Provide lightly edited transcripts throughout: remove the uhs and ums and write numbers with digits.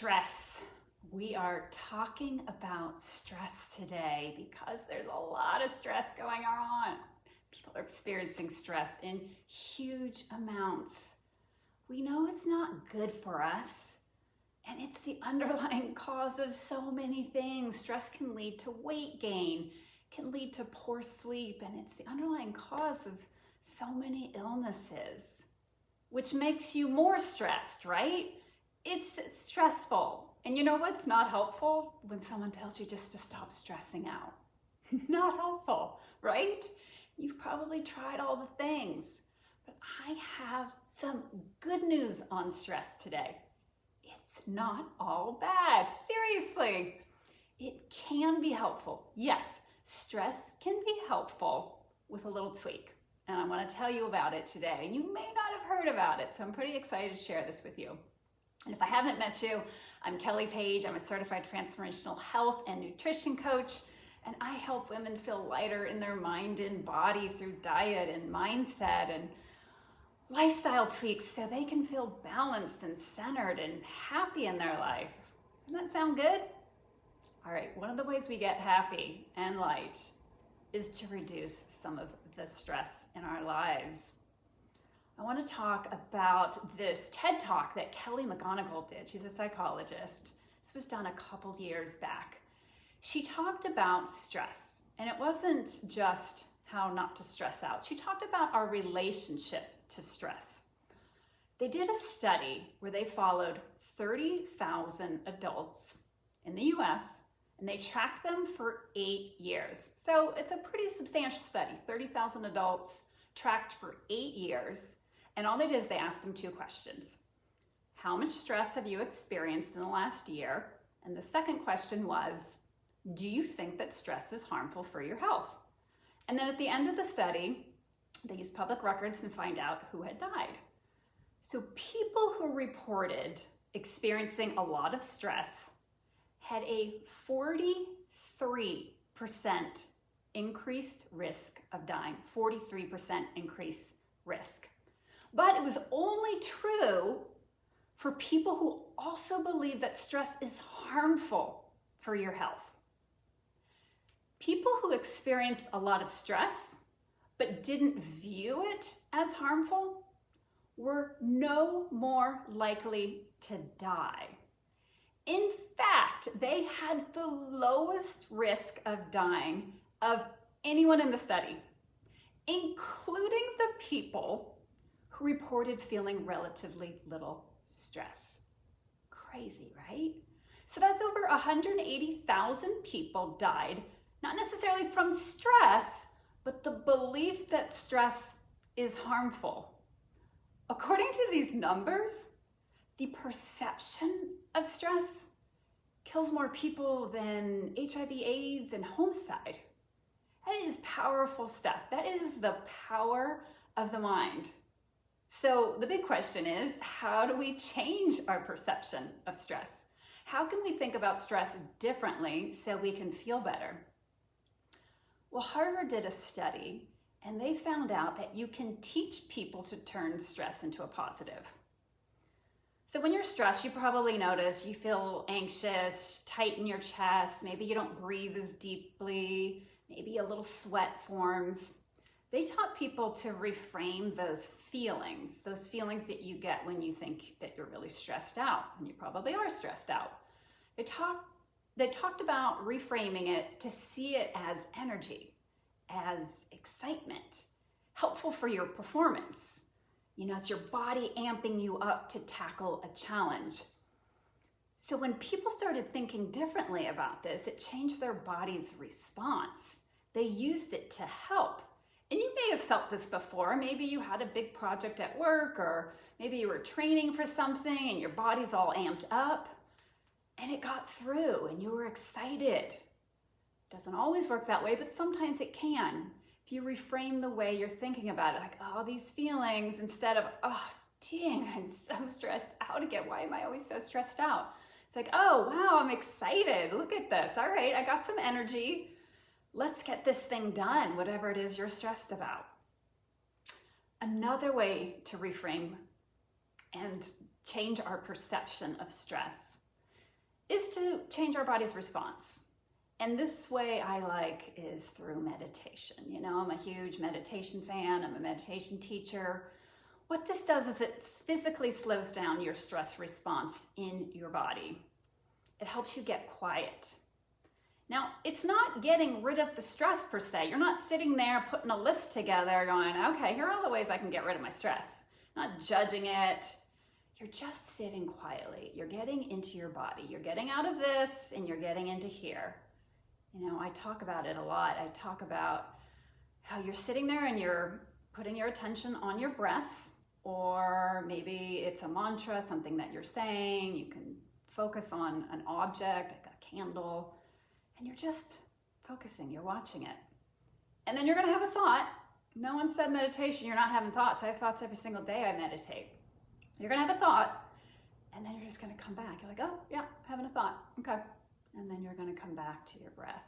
stress. We are talking about stress today because there's a lot of stress going on. People are experiencing stress in huge amounts. We know it's not good for us, and it's the underlying cause of so many things. Stress can lead to weight gain, can lead to poor sleep, and it's the underlying cause of so many illnesses, which makes you more stressed, right? It's stressful. And you know what's not helpful? When someone tells you just to stop stressing out. Not helpful, right? You've probably tried all the things, but I have some good news on stress today. It's not all bad, seriously. It can be helpful. Yes, stress can be helpful with a little tweak. And I want to tell you about it today. And you may not have heard about it, so I'm pretty excited to share this with you. And if I haven't met you, I'm Kelly Page. I'm a certified transformational health and nutrition coach, and I help women feel lighter in their mind and body through diet and mindset and lifestyle tweaks so they can feel balanced and centered and happy in their life. Doesn't that sound good? All right, one of the ways we get happy and light is to reduce some of the stress in our lives. I want to talk about this TED Talk that Kelly McGonigal did. She's a psychologist. This was done a couple years back. She talked about stress, and it wasn't just how not to stress out. She talked about our relationship to stress. They did a study where they followed 30,000 adults in the US, and they tracked them for 8 years. So it's a pretty substantial study, 30,000 adults tracked for 8 years. And all they did is they asked them 2 questions. How much stress have you experienced in the last year? And the second question was, do you think that stress is harmful for your health? And then at the end of the study, they used public records and find out who had died. So people who reported experiencing a lot of stress had a 43% increased risk of dying, 43% increased risk. But it was only true for people who also believe that stress is harmful for your health. People who experienced a lot of stress but didn't view it as harmful were no more likely to die. In fact, they had the lowest risk of dying of anyone in the study, including the people who reported feeling relatively little stress. Crazy, right? So that's over 180,000 people died, not necessarily from stress, but the belief that stress is harmful. According to these numbers, the perception of stress kills more people than HIV/AIDS and homicide. That is powerful stuff. That is the power of the mind. So the big question is, how do we change our perception of stress? How can we think about stress differently so we can feel better? Well, Harvard did a study, and they found out that you can teach people to turn stress into a positive. So when you're stressed, you probably notice you feel anxious, tight in your chest, maybe you don't breathe as deeply, maybe a little sweat forms. They taught people to reframe those feelings that you get when you think that you're really stressed out, and you probably are stressed out. They talked about reframing it to see it as energy, as excitement, helpful for your performance. You know, it's your body amping you up to tackle a challenge. So when people started thinking differently about this, it changed their body's response. They used it to help. And you may have felt this before. Maybe you had a big project at work, or maybe you were training for something and your body's all amped up and it got through and you were excited. It doesn't always work that way, but sometimes it can. If you reframe the way you're thinking about it, like, oh, these feelings, instead of, oh, dang, I'm so stressed out again. Why am I always so stressed out? It's like, oh, wow, I'm excited. Look at this. All right, I got some energy. Let's get this thing done, whatever it is you're stressed about. Another way to reframe and change our perception of stress is to change our body's response. And this way I like is through meditation. You know, I'm a huge meditation fan. I'm a meditation teacher. What this does is it physically slows down your stress response in your body. It helps you get quiet. Now, it's not getting rid of the stress per se. You're not sitting there putting a list together going, okay, here are all the ways I can get rid of my stress. Not judging it. You're just sitting quietly. You're getting into your body. You're getting out of this and you're getting into here. You know, I talk about it a lot. I talk about how you're sitting there and you're putting your attention on your breath, or maybe it's a mantra, something that you're saying. You can focus on an object, like a candle, and you're just focusing, you're watching it. And then you're gonna have a thought. No one said meditation, you're not having thoughts. I have thoughts every single day I meditate. You're gonna have a thought, and then you're just gonna come back. You're like, oh, yeah, having a thought, okay. And then you're gonna come back to your breath.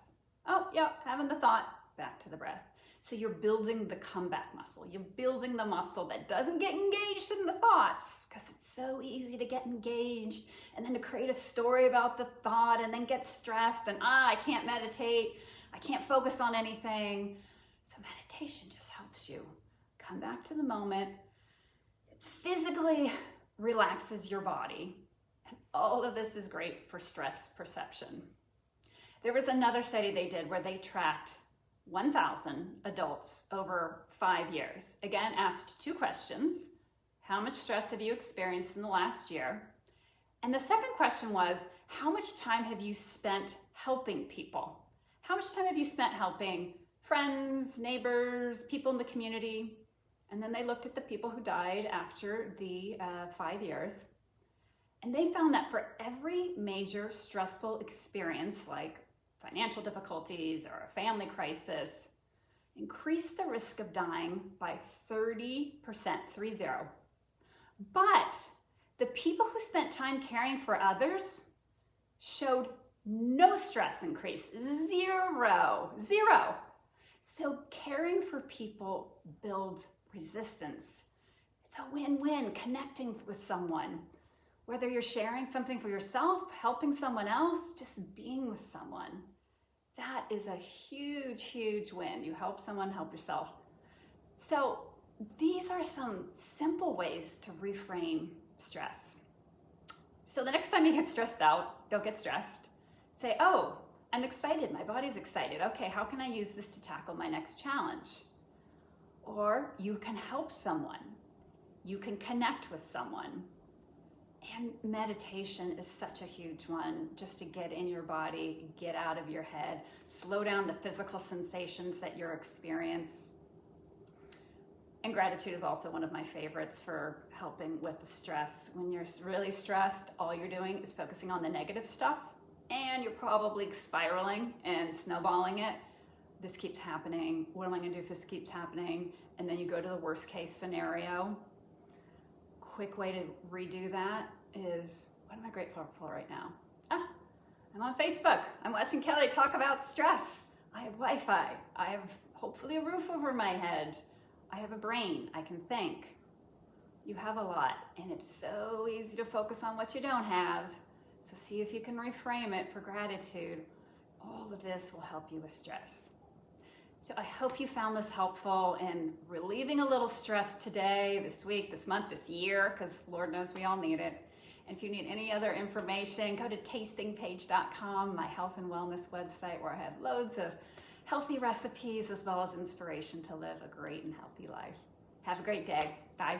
Oh, yeah, having the thought, back to the breath. So you're building the comeback muscle. You're building the muscle that doesn't get engaged in the thoughts, because it's so easy to get engaged and then to create a story about the thought and then get stressed and, I can't meditate. I can't focus on anything. So meditation just helps you come back to the moment. It physically relaxes your body. And all of this is great for stress perception. There was another study they did where they tracked 1,000 adults over 5 years. Again, asked 2 questions. How much stress have you experienced in the last year? And the second question was, how much time have you spent helping people? How much time have you spent helping friends, neighbors, people in the community? And then they looked at the people who died after the 5 years. And they found that for every major stressful experience, like financial difficulties or a family crisis, increased the risk of dying by 30%, 30. But the people who spent time caring for others showed no stress increase, zero. So caring for people builds resistance. It's a win-win connecting with someone. Whether you're sharing something for yourself, helping someone else, just being with someone. That is a huge, huge win. You help someone, help yourself. So these are some simple ways to reframe stress. So the next time you get stressed out, don't get stressed. Say, oh, I'm excited. My body's excited. Okay, how can I use this to tackle my next challenge? Or you can help someone. You can connect with someone. And meditation is such a huge one, just to get in your body, get out of your head, slow down the physical sensations that you're experiencing. And gratitude is also one of my favorites for helping with the stress. When you're really stressed, all you're doing is focusing on the negative stuff, and you're probably spiraling and snowballing it. This keeps happening. What am I gonna do if this keeps happening? And then you go to the worst case scenario. Quick way to redo that is, what am I grateful for right now? I'm on Facebook. I'm watching Kelly talk about stress. I have Wi-Fi. I have hopefully a roof over my head. I have a brain. I can think. You have a lot, and it's so easy to focus on what you don't have. So see if you can reframe it for gratitude. All of this will help you with stress. So I hope you found this helpful in relieving a little stress today, this week, this month, this year, because Lord knows we all need it. And if you need any other information, go to tastingpage.com, my health and wellness website, where I have loads of healthy recipes as well as inspiration to live a great and healthy life. Have a great day. Bye.